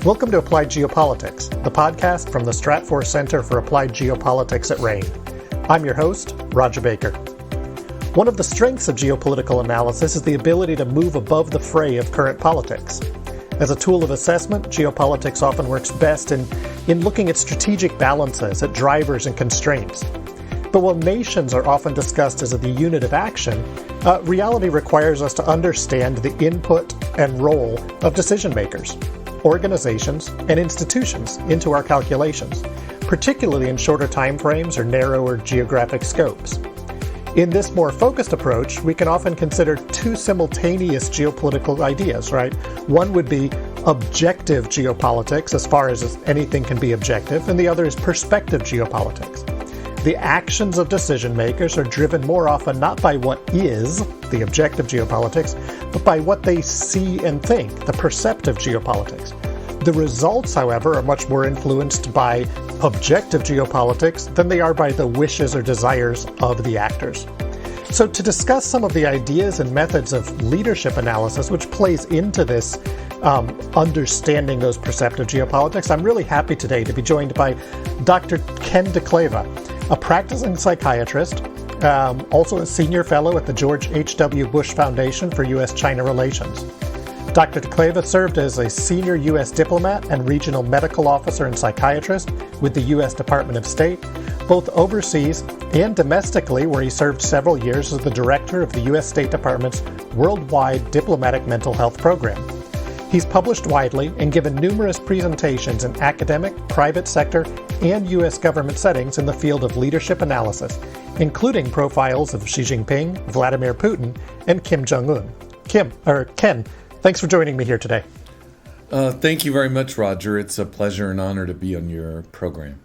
Welcome to Applied Geopolitics, the podcast from the Stratfor Center for Applied Geopolitics at RANE. I'm your host, Rodger Baker. One of the strengths of geopolitical analysis is the ability to move above the fray of current politics. As a tool of assessment, geopolitics often works best in looking at strategic balances, at drivers and constraints. But while nations are often discussed as the unit of action, reality requires us to understand the input and role of decision makers, organizations, and institutions into our calculations, particularly in shorter time frames or narrower geographic scopes. In this more focused approach, we can often consider two simultaneous geopolitical ideas, right? One would be objective geopolitics, as far as anything can be objective, and the other is perspective geopolitics. The actions of decision makers are driven more often not by what is, the objective geopolitics, but by what they see and think, the perceptive geopolitics. The results, however, are much more influenced by objective geopolitics than they are by the wishes or desires of the actors. So to discuss some of the ideas and methods of leadership analysis, which plays into this understanding those perceptive geopolitics, I'm really happy today to be joined by Dr. Ken Dekleva, a practicing psychiatrist, also a senior fellow at the George H.W. Bush Foundation for U.S.-China Relations. Dr. Dekleva served as a senior U.S. diplomat and regional medical officer and psychiatrist with the U.S. Department of State, both overseas and domestically, where he served several years as the director of the U.S. State Department's Worldwide Diplomatic Mental Health Program. He's published widely and given numerous presentations in academic, private sector, and U.S. government settings in the field of leadership analysis, including profiles of Xi Jinping, Vladimir Putin, and Kim Jong-un. Ken, thanks for joining me here today. Thank you very much, Rodger. It's a pleasure and honor to be on your program.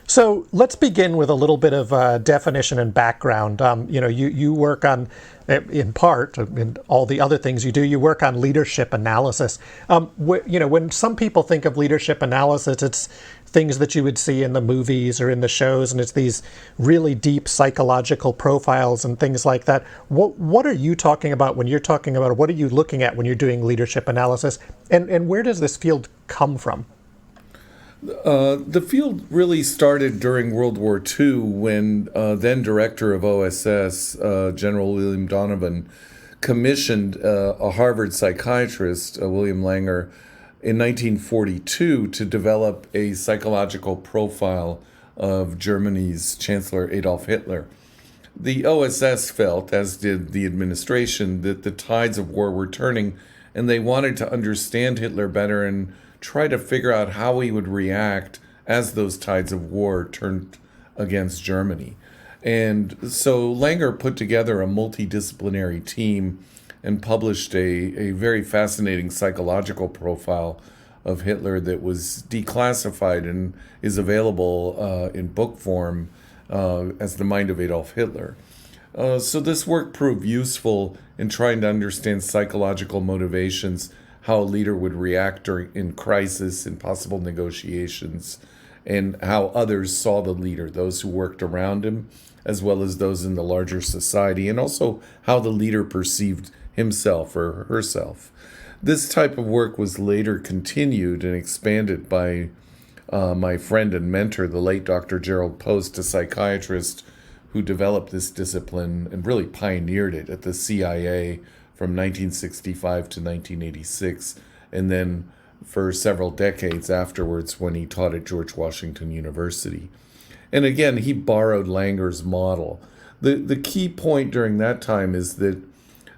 So let's begin with a little bit of definition and background. You work on, in part, and all the other things you do, you work on leadership analysis. When some people think of leadership analysis, it's things that you would see in the movies or in the shows, and it's these really deep psychological profiles and things like that. What are you talking about when you're talking about, what are you looking at when you're doing leadership analysis, and where does this field come from? The field really started during World War II when then director of OSS, General William Donovan, commissioned a Harvard psychiatrist, William Langer, in 1942 to develop a psychological profile of Germany's Chancellor Adolf Hitler. The OSS felt, as did the administration, that the tides of war were turning, and they wanted to understand Hitler better and try to figure out how he would react as those tides of war turned against Germany. And so Langer put together a multidisciplinary team and published a very fascinating psychological profile of Hitler that was declassified and is available in book form as The Mind of Adolf Hitler. So this work proved useful in trying to understand psychological motivations, how a leader would react in crisis and possible negotiations, and how others saw the leader, those who worked around him, as well as those in the larger society, and also how the leader perceived himself or herself. This type of work was later continued and expanded by my friend and mentor, the late Dr. Gerald Post, a psychiatrist who developed this discipline and really pioneered it at the CIA from 1965 to 1986, and then for several decades afterwards when he taught at George Washington University. And again, he borrowed Langer's model. The key point during that time is that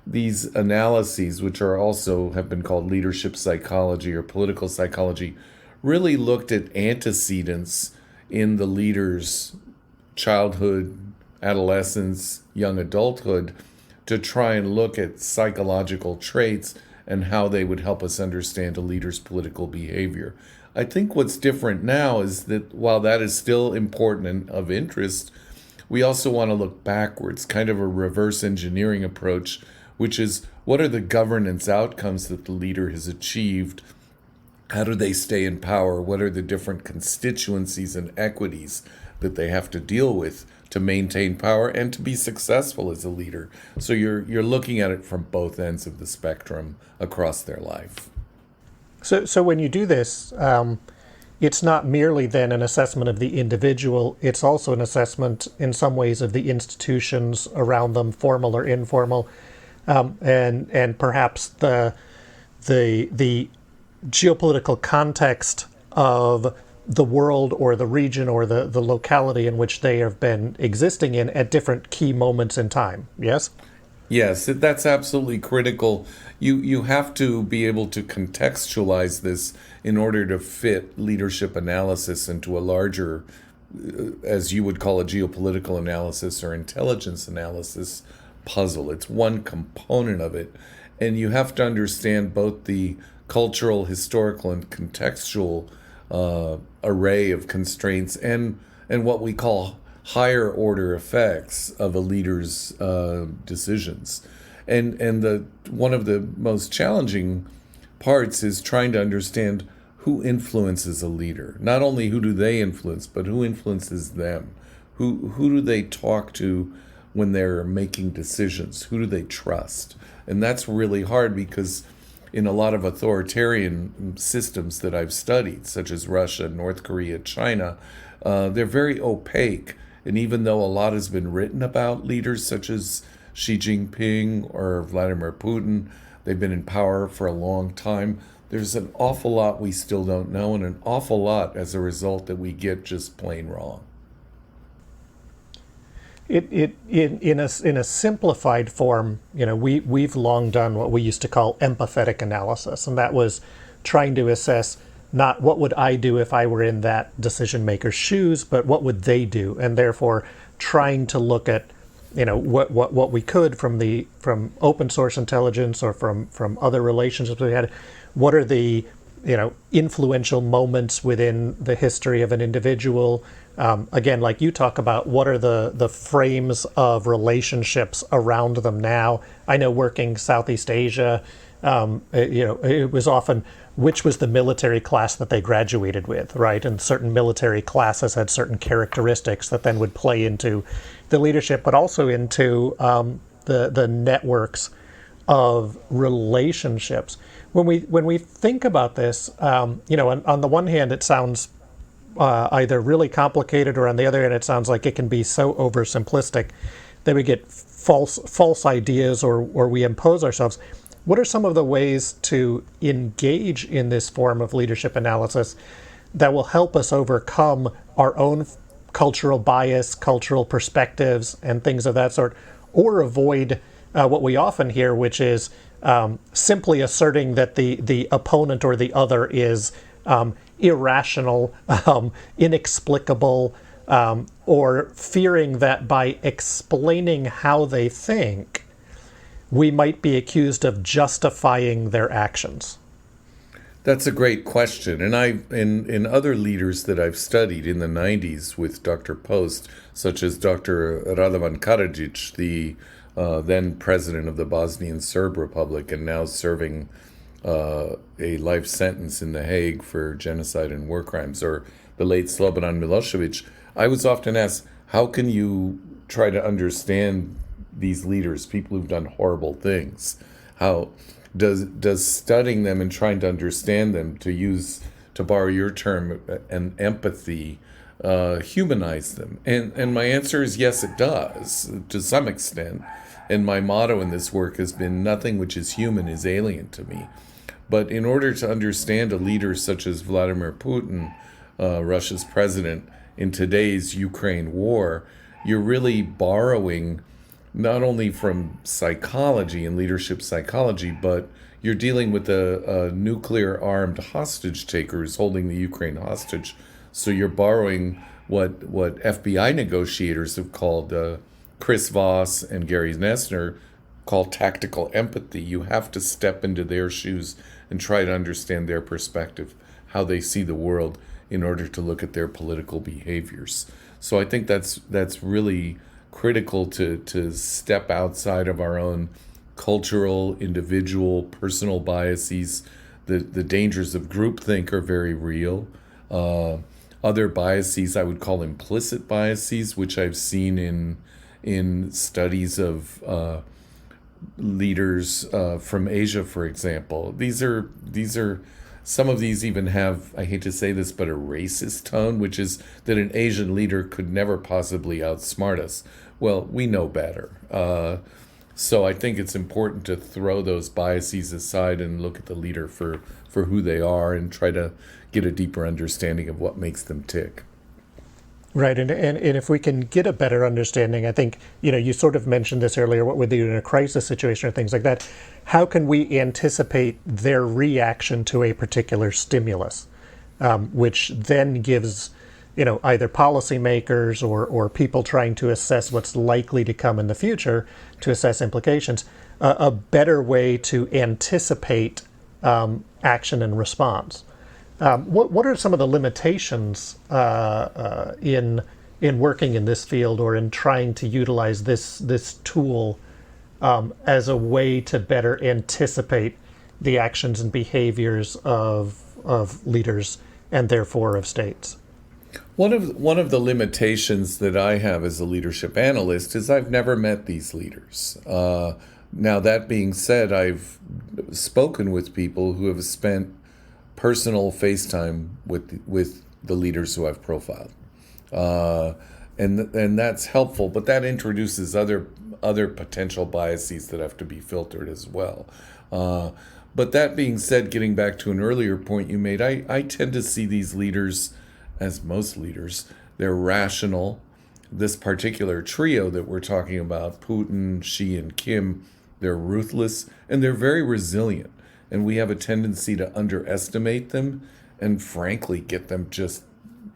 these analyses, which are also have been called leadership psychology or political psychology, really looked at antecedents in the leader's childhood, adolescence, young adulthood, to try and look at psychological traits and how they would help us understand a leader's political behavior. I think what's different now is that while that is still important and of interest, we also want to look backwards, kind of a reverse engineering approach, which is what are the governance outcomes that the leader has achieved? How do they stay in power? What are the different constituencies and equities that they have to deal with to maintain power and to be successful as a leader? So you're looking at it from both ends of the spectrum across their life. So when you do this, it's not merely then an assessment of the individual, it's also an assessment in some ways of the institutions around them, formal or informal, and perhaps the geopolitical context of the world or the region or the locality in which they have been existing in at different key moments in time. Yes? Yes, that's absolutely critical. You have to be able to contextualize this in order to fit leadership analysis into a larger, as you would call a geopolitical analysis or intelligence analysis puzzle. It's one component of it. And you have to understand both the cultural, historical, and contextual array of constraints and what we call higher order effects of a leader's decisions. And the one of the most challenging parts is trying to understand who influences a leader. Not only who do they influence, but who influences them. Who do they talk to when they're making decisions? Who do they trust? And that's really hard because in a lot of authoritarian systems that I've studied, such as Russia, North Korea, China, they're very opaque. And even though a lot has been written about leaders such as Xi Jinping or Vladimir Putin, they've been in power for a long time, there's an awful lot we still don't know, and an awful lot as a result that we get just plain wrong. In a simplified form, we've long done what we used to call empathetic analysis, and that was trying to assess not what would I do if I were in that decision maker's shoes, but what would they do, and therefore trying to look at what we could from open source intelligence or from other relationships we had. What are the influential moments within the history of an individual? Again, like you talk about, what are the frames of relationships around them now? I know working Southeast Asia, it was often which was the military class that they graduated with, right? And certain military classes had certain characteristics that then would play into the leadership, but also into the networks of relationships. When we think about this, on the one hand, it sounds either really complicated, or on the other hand, it sounds like it can be so oversimplistic that we get false ideas or we impose ourselves. What are some of the ways to engage in this form of leadership analysis that will help us overcome our own cultural bias, cultural perspectives, and things of that sort, or avoid what we often hear, which is simply asserting that the opponent or the other is irrational, inexplicable, or fearing that by explaining how they think, we might be accused of justifying their actions? That's a great question. And in other leaders that I've studied in the 90s with Dr. Post, such as Dr. Radovan Karadzic, the then president of the Bosnian Serb Republic and now serving a life sentence in The Hague for genocide and war crimes, or the late Slobodan Milosevic, I was often asked, how can you try to understand these leaders, people who've done horrible things? How does studying them and trying to understand them, to borrow your term, an empathy, humanize them? And my answer is yes, it does, to some extent. And my motto in this work has been, nothing which is human is alien to me. But in order to understand a leader such as Vladimir Putin, Russia's president, in today's Ukraine war, you're really borrowing not only from psychology and leadership psychology, but you're dealing with a nuclear-armed hostage taker who's holding the Ukraine hostage. So you're borrowing what FBI negotiators have called, Chris Voss and Gary Nessner call tactical empathy. You have to step into their shoes and try to understand their perspective, how they see the world, in order to look at their political behaviors. So I think that's really critical to step outside of our own cultural, individual, personal biases. The dangers of groupthink are very real. Other biases I would call implicit biases, which I've seen in studies of leaders from Asia, for example. These are some of these even have, I hate to say this, but a racist tone, which is that an Asian leader could never possibly outsmart us. Well, we know better. So I think it's important to throw those biases aside and look at the leader for who they are and try to get a deeper understanding of what makes them tick. Right, and if we can get a better understanding, I think, you sort of mentioned this earlier, what would they do in a crisis situation or things like that. How can we anticipate their reaction to a particular stimulus, which then gives, either policymakers or people trying to assess what's likely to come in the future to assess implications, a better way to anticipate action and response. What are some of the limitations in working in this field or in trying to utilize this tool as a way to better anticipate the actions and behaviors of leaders and therefore of states? One of the limitations that I have as a leadership analyst is I've never met these leaders. Now, that being said, I've spoken with people who have spent personal FaceTime with the leaders who I've profiled, and that's helpful. But that introduces other potential biases that have to be filtered as well. But that being said, getting back to an earlier point you made, I tend to see these leaders, as most leaders, they're rational. This particular trio that we're talking about, Putin, Xi, and Kim, they're ruthless and they're very resilient. And we have a tendency to underestimate them and frankly get them just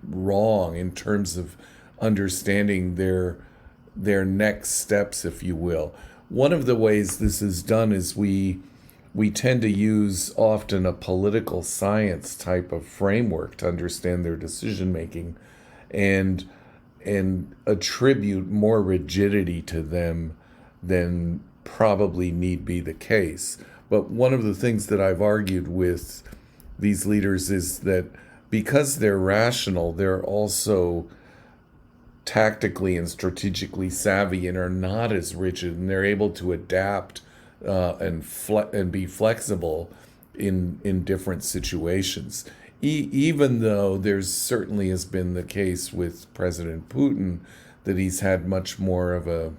wrong in terms of understanding their next steps, if you will. One of the ways this is done is we tend to use often a political science type of framework to understand their decision making and attribute more rigidity to them than probably need be the case. But one of the things that I've argued with these leaders is that because they're rational, they're also tactically and strategically savvy and are not as rigid, and they're able to adapt and be flexible in different situations. Even though there's certainly has been the case with President Putin that he's had much more of a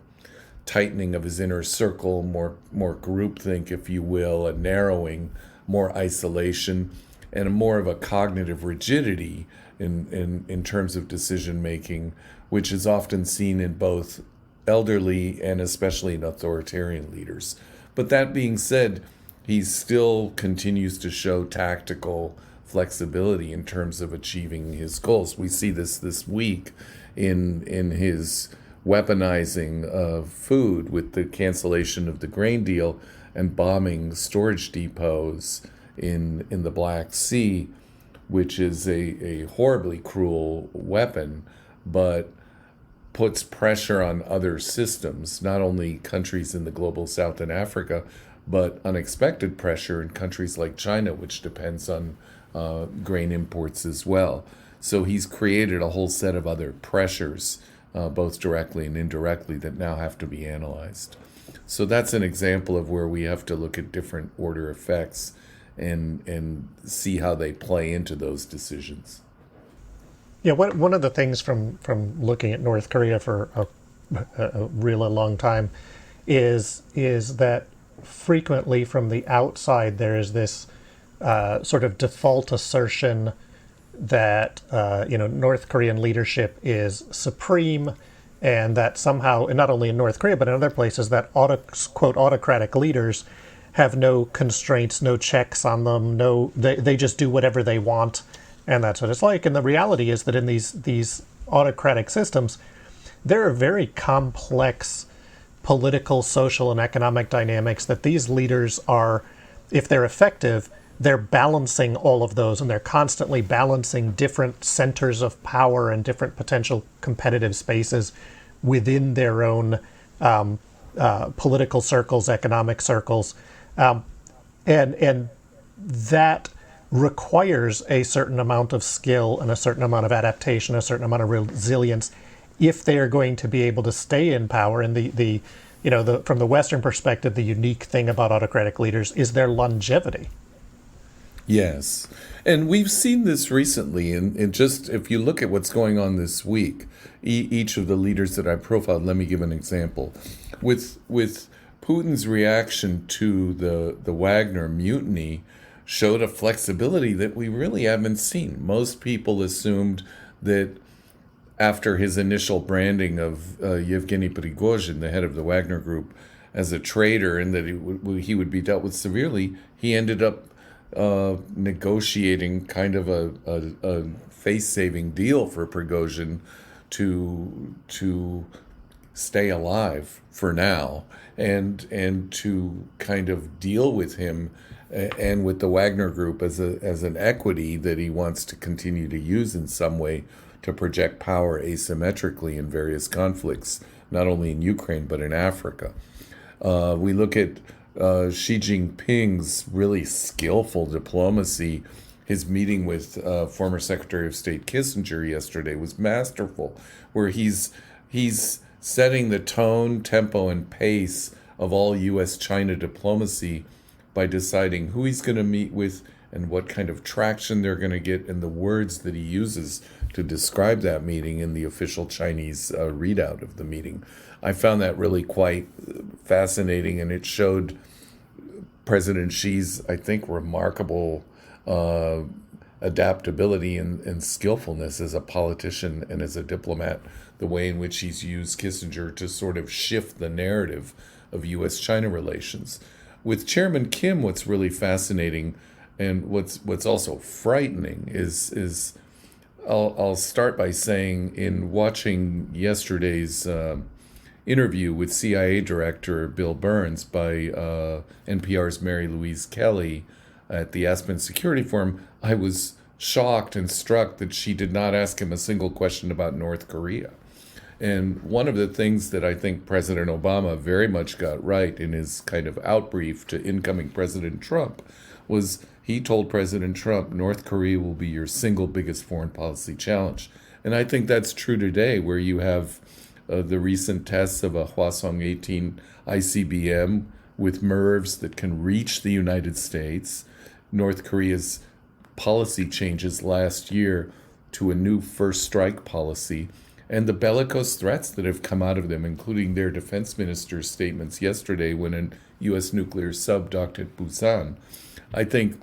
tightening of his inner circle, more groupthink, if you will, a narrowing, more isolation, and more of a cognitive rigidity in terms of decision making, which is often seen in both elderly and especially in authoritarian leaders. But that being said, he still continues to show tactical flexibility in terms of achieving his goals. We see this week in his weaponizing of food with the cancellation of the grain deal and bombing storage depots in the Black Sea, which is a horribly cruel weapon, but puts pressure on other systems, not only countries in the global south and Africa, but unexpected pressure in countries like China, which depends on grain imports as well. So he's created a whole set of other pressures, both directly and indirectly, that now have to be analyzed. So that's an example of where we have to look at different order effects and see how they play into those decisions. Yeah, one of the things from looking at North Korea for a really long time is that frequently from the outside there is this sort of default assertion that North Korean leadership is supreme, and that somehow, and not only in North Korea but in other places, that quote autocratic leaders have no constraints, no checks on them, they just do whatever they want, and that's what it's like. And the reality is that in these autocratic systems, there are very complex political, social, and economic dynamics that these leaders are, if they're effective, they're balancing all of those, and they're constantly balancing different centers of power and different potential competitive spaces within their own political circles, economic circles, and that requires a certain amount of skill and a certain amount of adaptation, a certain amount of resilience, if they are going to be able to stay in power. And from the Western perspective, the unique thing about autocratic leaders is their longevity. Yes. And we've seen this recently. And just if you look at what's going on this week, each of the leaders that I profiled, let me give an example. With Putin's reaction to the Wagner mutiny showed a flexibility that we really haven't seen. Most people assumed that after his initial branding of Yevgeny Prigozhin, the head of the Wagner Group, as a traitor and that he would be dealt with severely, he ended up negotiating kind of a face-saving deal for Prigozhin to stay alive for now and to kind of deal with him and with the Wagner Group as an equity that he wants to continue to use in some way to project power asymmetrically in various conflicts, not only in Ukraine but in Africa. We look at Xi Jinping's really skillful diplomacy. His meeting with former Secretary of State Kissinger yesterday was masterful, where he's setting the tone, tempo, and pace of all U.S.-China diplomacy by deciding who he's going to meet with and what kind of traction they're going to get and the words that he uses to describe that meeting in the official Chinese readout of the meeting. I found that really quite fascinating, and it showed President Xi's, I think, remarkable adaptability and skillfulness as a politician and as a diplomat, the way in which he's used Kissinger to sort of shift the narrative of U.S.-China relations. With Chairman Kim, what's really fascinating and what's also frightening is I'll start by saying, in watching yesterday's interview with CIA Director Bill Burns by NPR's Mary Louise Kelly at the Aspen Security Forum, I was shocked and struck that she did not ask him a single question about North Korea. And one of the things that I think President Obama very much got right in his kind of outbrief to incoming President Trump was he told President Trump, North Korea will be your single biggest foreign policy challenge. And I think that's true today, where you have the recent tests of a Hwasong-18 ICBM with MIRVs that can reach the United States, North Korea's policy changes last year to a new first strike policy, and the bellicose threats that have come out of them, including their defense minister's statements yesterday when a U.S. nuclear sub docked at Busan. I think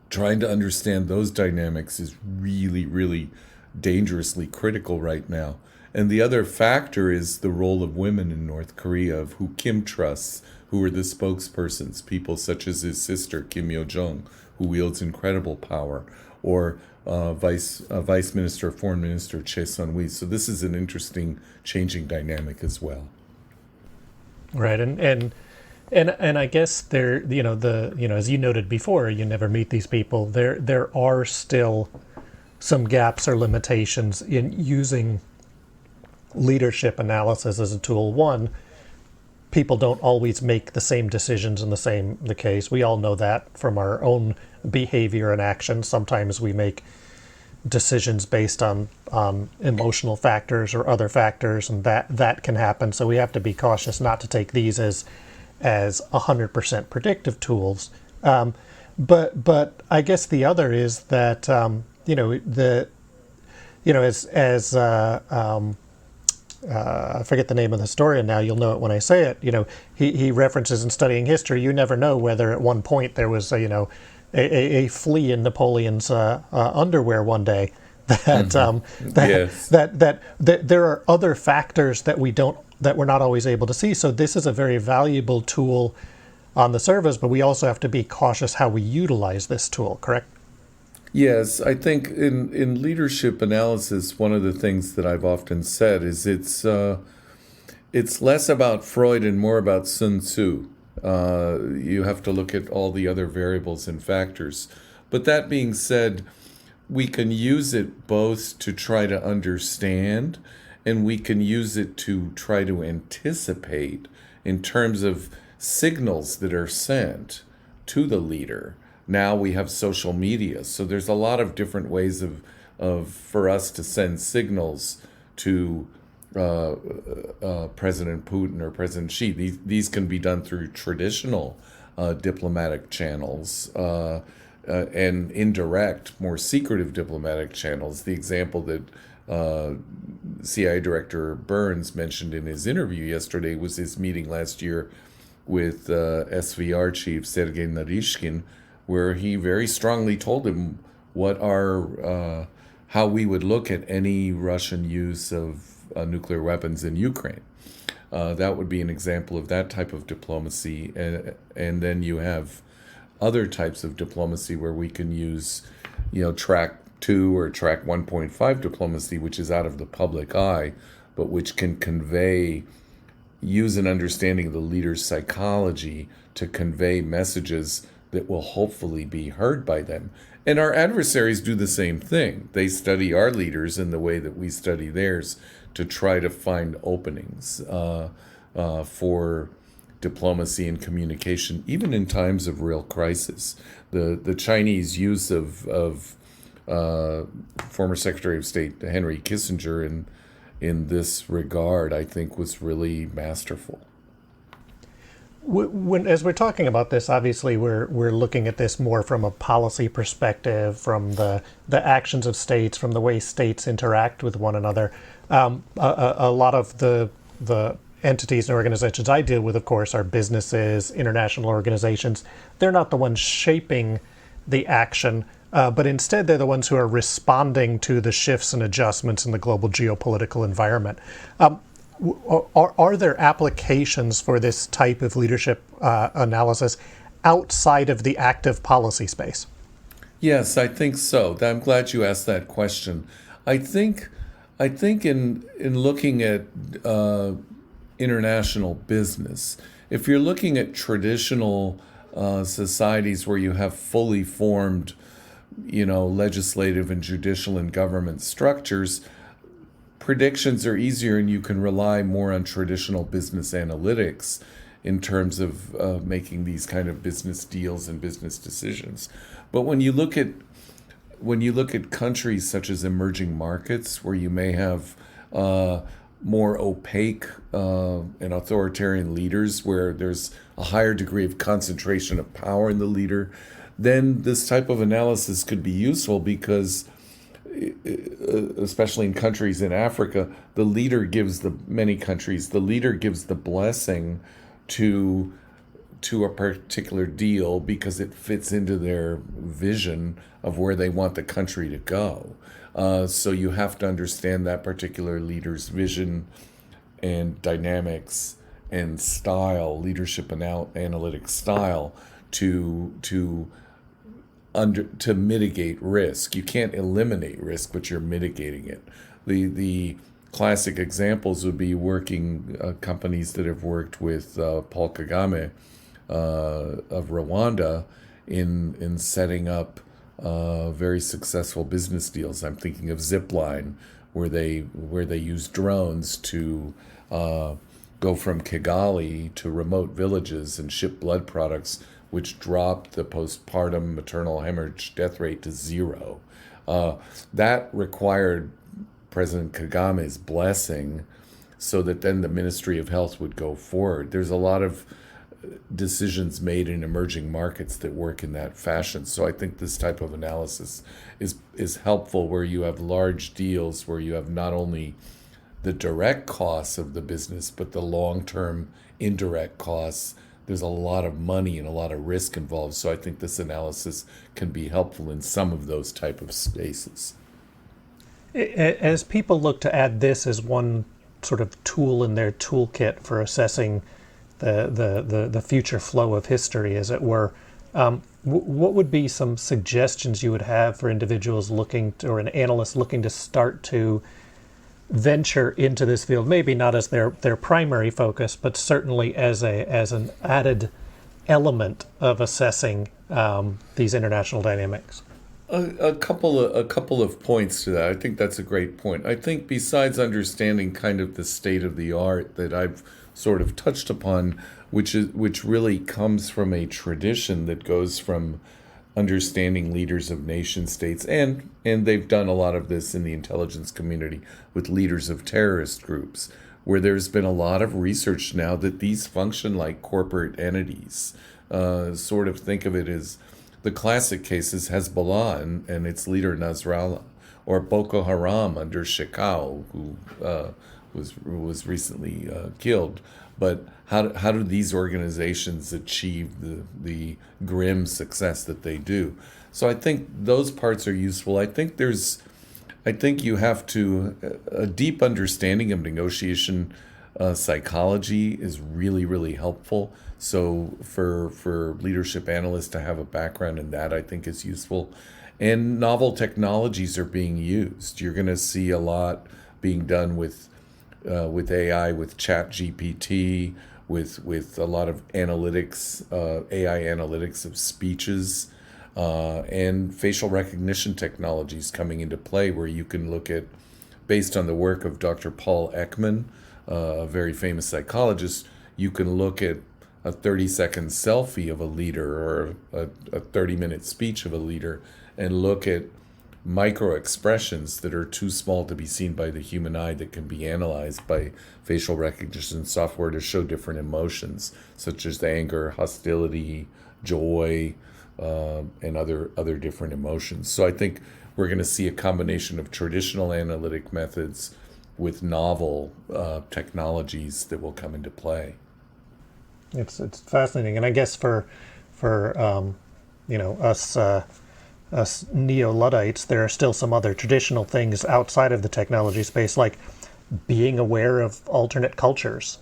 trying to understand those dynamics is really, really dangerously critical right now. And the other factor is the role of women in North Korea, of who Kim trusts, who are the spokespersons, people such as his sister, Kim Yo-jong, who wields incredible power, or Vice Minister, Foreign Minister Choi Sun-hui. So this is an interesting changing dynamic as well. Right, and I guess there, as you noted before, you never meet these people. There are still some gaps or limitations in using leadership analysis as a tool. One, people don't always make the same decisions in the case. We all know that from our own behavior and actions. Sometimes we make decisions based on emotional factors or other factors, and that can happen. So we have to be cautious not to take these as 100% predictive tools. But I guess the other is that I forget the name of the historian now. You'll know it when I say it. He references in studying history. You never know whether at one point there was a flea in Napoleon's underwear one day. That there are other factors that we're not always able to see. So this is a very valuable tool on the surface, but we also have to be cautious how we utilize this tool. Correct? Yes, I think in leadership analysis, one of the things that I've often said is it's less about Freud and more about Sun Tzu. You have to look at all the other variables and factors. But that being said, we can use it both to try to understand, and we can use it to try to anticipate in terms of signals that are sent to the leader. Now we have social media, so there's a lot of different ways for us to send signals to President Putin or President Xi. These can be done through traditional diplomatic channels. and indirect, more secretive diplomatic channels. The example that CIA Director Burns mentioned in his interview yesterday was his meeting last year with SVR Chief Sergei Narishkin, where he very strongly told him what our how we would look at any Russian use of nuclear weapons in Ukraine. That would be an example of that type of diplomacy. And then you have other types of diplomacy where we can use, track 2 or track 1.5 diplomacy, which is out of the public eye, but which can use an understanding of the leader's psychology to convey messages that will hopefully be heard by them. And our adversaries do the same thing. They study our leaders in the way that we study theirs to try to find openings for diplomacy and communication, even in times of real crisis. The Chinese use of former Secretary of State Henry Kissinger in this regard, I think, was really masterful. As we're talking about this, obviously we're looking at this more from a policy perspective, from the actions of states, from the way states interact with one another. A lot of the entities and organizations I deal with, of course, are businesses, international organizations. They're not the ones shaping the action, but instead they're the ones who are responding to the shifts and adjustments in the global geopolitical environment. Are there applications for this type of leadership analysis outside of the active policy space? Yes, I think so. I'm glad you asked that question. I think in looking at international business, if you're looking at traditional societies where you have fully formed, legislative and judicial and government structures, predictions are easier and you can rely more on traditional business analytics in terms of making these kind of business deals and business decisions. But when you look at countries such as emerging markets, where you may have more opaque and authoritarian leaders, where there's a higher degree of concentration of power in the leader, then this type of analysis could be useful because, especially in countries in Africa, the leader gives the blessing to a particular deal because it fits into their vision of where they want the country to go. So you have to understand that particular leader's vision and dynamics and style, leadership and analytic style, to mitigate risk. You can't eliminate risk, but you're mitigating it. The classic examples would be working companies that have worked with Paul Kagame of Rwanda in setting up very successful business deals. I'm thinking of Zipline, where they use drones to go from Kigali to remote villages and ship blood products, which dropped the postpartum maternal hemorrhage death rate to 0. That required President Kagame's blessing so that then the Ministry of Health would go forward. There's a lot of decisions made in emerging markets that work in that fashion. So I think this type of analysis is helpful, where you have large deals where you have not only the direct costs of the business, but the long-term indirect costs. There's a lot of money and a lot of risk involved. So I think this analysis can be helpful in some of those type of spaces. As people look to add this as one sort of tool in their toolkit for assessing the future flow of history, as it were, what would be some suggestions you would have for individuals or an analyst looking to start to venture into this field? Maybe not as their primary focus, but certainly as an added element of assessing these international dynamics. A couple of points to that. I think that's a great point. I think besides understanding kind of the state of the art that I've sort of touched upon, which really comes from a tradition that goes from understanding leaders of nation states, and they've done a lot of this in the intelligence community with leaders of terrorist groups, where there's been a lot of research now that these function like corporate entities. Sort of think of it as the classic case is Hezbollah and its leader Nasrallah, or Boko Haram under Shekau, who was recently killed. But how do these organizations achieve the grim success that they do? So I think those parts are useful. I think you have to a deep understanding of negotiation psychology is really, really helpful. So for leadership analysts to have a background in that, I think is useful. And novel technologies are being used. You're going to see a lot being done with AI, with Chat GPT, with a lot of analytics, AI analytics of speeches, and facial recognition technologies coming into play, where you can look at, based on the work of Dr. Paul Ekman, a very famous psychologist, you can look at a 30-second selfie of a leader or a 30-minute speech of a leader and look at micro expressions that are too small to be seen by the human eye that can be analyzed by facial recognition software to show different emotions, such as anger, hostility, joy, and other different emotions. So I think we're going to see a combination of traditional analytic methods with novel technologies that will come into play. It's fascinating, and I guess for us neo-Luddites, there are still some other traditional things outside of the technology space, like being aware of alternate cultures,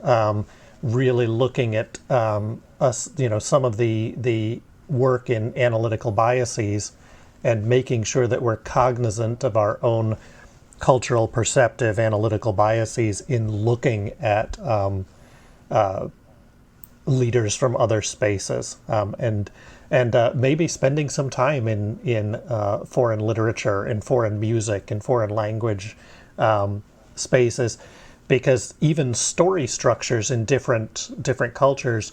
really looking at some of the work in analytical biases and making sure that we're cognizant of our own cultural perceptive analytical biases in looking at leaders from other spaces, and maybe spending some time in foreign literature and foreign music and foreign language spaces, because even story structures in different cultures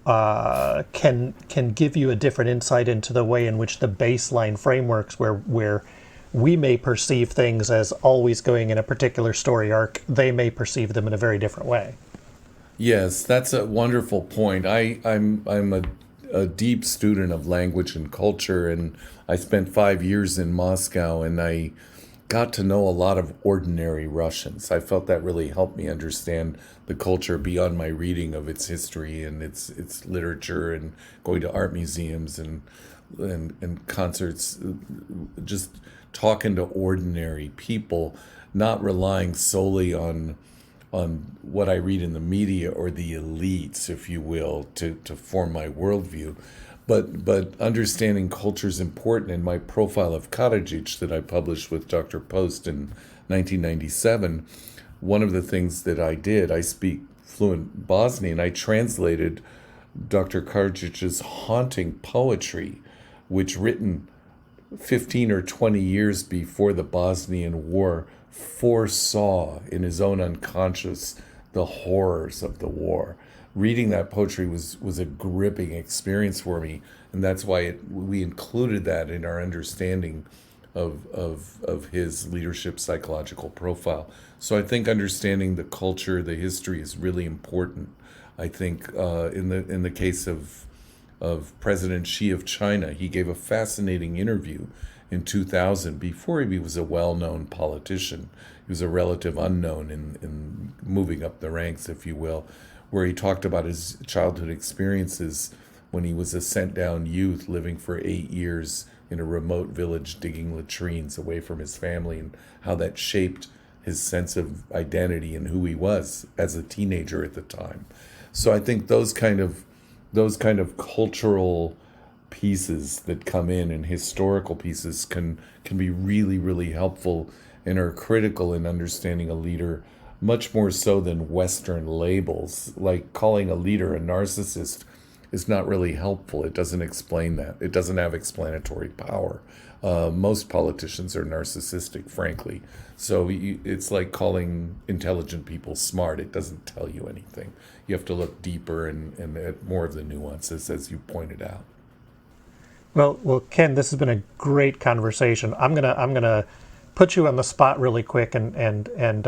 can give you a different insight into the way in which the baseline frameworks where we may perceive things as always going in a particular story arc, they may perceive them in a very different way. Yes, that's a wonderful point. I'm a deep student of language and culture, and I spent 5 years in Moscow, and I got to know a lot of ordinary Russians. I felt that really helped me understand the culture beyond my reading of its history and its literature and going to art museums and concerts, just talking to ordinary people, not relying solely on what I read in the media or the elites, if you will, to form my worldview. But understanding culture is important. In my profile of Karadzic that I published with Dr. Post in 1997, one of the things that I did, I speak fluent Bosnian, I translated Dr. Karadzic's haunting poetry, which written 15 or 20 years before the Bosnian War foresaw in his own unconscious the horrors of the war. Reading that poetry was a gripping experience for me, and that's why we included that in our understanding of his leadership psychological profile. So I think understanding the culture, the history is really important. I think in the case of President Xi of China, he gave a fascinating interview in 2000 before he was a well-known politician. He was a relative unknown in moving up the ranks, if you will, where he talked about his childhood experiences when he was a sent-down youth living for 8 years in a remote village digging latrines away from his family, and how that shaped his sense of identity and who he was as a teenager at the time. So I think those kind of cultural pieces that come in and historical pieces can be really, really helpful and are critical in understanding a leader, much more so than Western labels. Like calling a leader a narcissist is not really helpful. It doesn't explain that. It doesn't have explanatory power. Most politicians are narcissistic, frankly. So it's like calling intelligent people smart. It doesn't tell you anything. You have to look deeper and at more of the nuances, as you pointed out. Well, Ken, this has been a great conversation. I'm gonna put you on the spot really quick, and in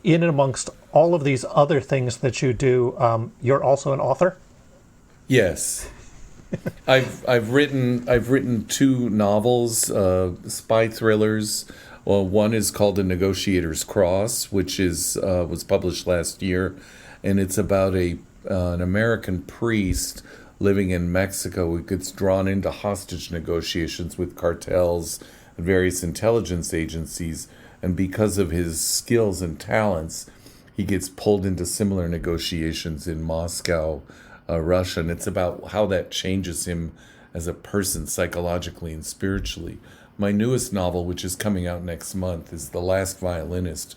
and amongst all of these other things that you do, you're also an author? Yes. I've written two novels, spy thrillers. Well, one is called The Negotiator's Cross, which was published last year, and it's about an American priest living in Mexico who gets drawn into hostage negotiations with cartels and various intelligence agencies, and because of his skills and talents, he gets pulled into similar negotiations in Moscow, Russia, and it's about how that changes him as a person psychologically and spiritually. My newest novel, which is coming out next month, is The Last Violinist,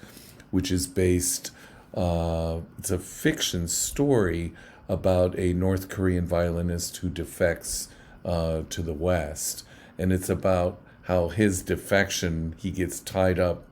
which is based, it's a fiction story about a North Korean violinist who defects to the West. And it's about how his defection, he gets tied up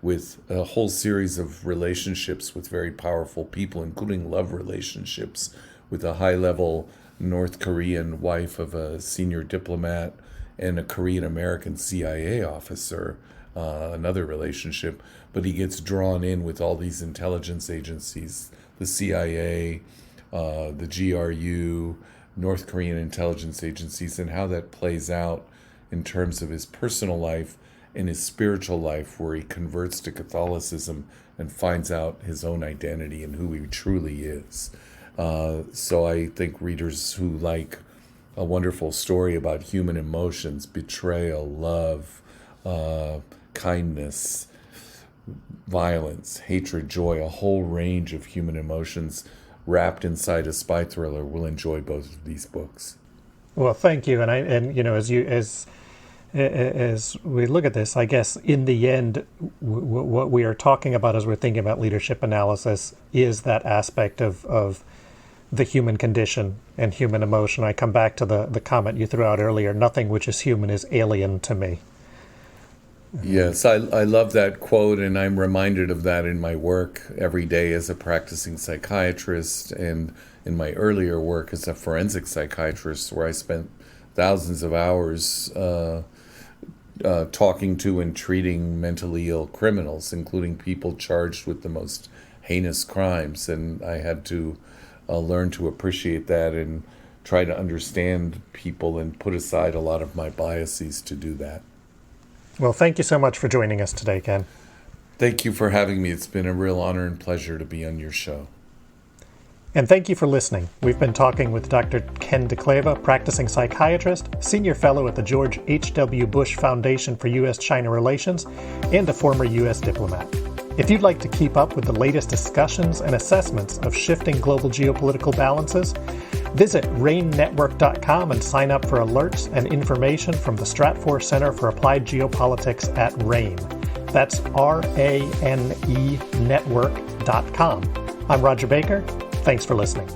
with a whole series of relationships with very powerful people, including love relationships with a high-level North Korean wife of a senior diplomat and a Korean-American CIA officer, another relationship. But he gets drawn in with all these intelligence agencies, the CIA, the GRU, North Korean intelligence agencies, and how that plays out in terms of his personal life and his spiritual life, where he converts to Catholicism and finds out his own identity and who he truly is. So I think readers who like a wonderful story about human emotions, betrayal, love, kindness, violence, hatred, joy, a whole range of human emotions wrapped inside a spy thriller will enjoy both of these books. Well, thank you. And as we look at this, I guess in the end, what we are talking about as we're thinking about leadership analysis is that aspect of the human condition and human emotion. I come back to the comment you threw out earlier, nothing which is human is alien to me. Yes, I love that quote, and I'm reminded of that in my work every day as a practicing psychiatrist and in my earlier work as a forensic psychiatrist, where I spent thousands of hours talking to and treating mentally ill criminals, including people charged with the most heinous crimes. And I had to learn to appreciate that and try to understand people and put aside a lot of my biases to do that. Well, thank you so much for joining us today, Ken. Thank you for having me. It's been a real honor and pleasure to be on your show. And thank you for listening. We've been talking with Dr. Ken Dekleva, practicing psychiatrist, senior fellow at the George H.W. Bush Foundation for U.S.-China Relations, and a former U.S. diplomat. If you'd like to keep up with the latest discussions and assessments of shifting global geopolitical balances, visit RANEnetwork.com and sign up for alerts and information from the Stratfor Center for Applied Geopolitics at RANE. That's RANE network.com. I'm Rodger Baker. Thanks for listening.